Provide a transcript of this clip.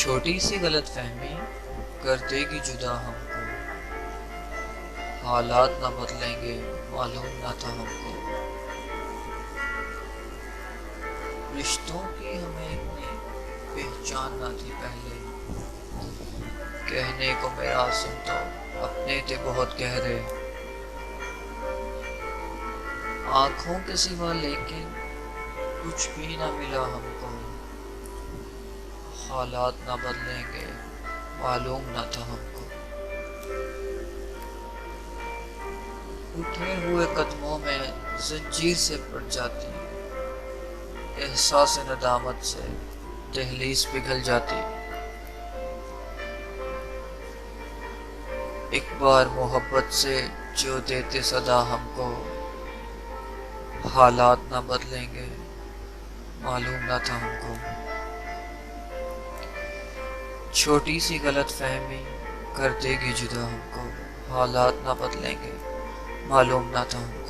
چھوٹی سی غلط فہمی کر دے گی جدا ہم کو، حالات نہ بدلیں گے معلوم نہ تھا ہم کو، رشتوں کی ہمیں اتنی پہچان نہ تھی پہلے، کہنے کو میرا سن تو اپنے تھے بہت گہرے، آنکھوں کے سوا لیکن کچھ بھی نہ ملا ہم کو، حالات نہ بدلیں گے معلوم نہ تھا ہم کو، اٹھے ہوئے قدموں میں زنجیر سے پڑ جاتی، احساس ندامت سے دہلیز پگھل جاتی، ایک بار محبت سے جو دیتے صدا ہم کو، حالات نہ بدلیں گے معلوم نہ تھا ہم کو، چھوٹی سی غلط فہمی کر دے گی جدا ہم کو، حالات نہ بدلیں گے معلوم نہ تھا ہم کو۔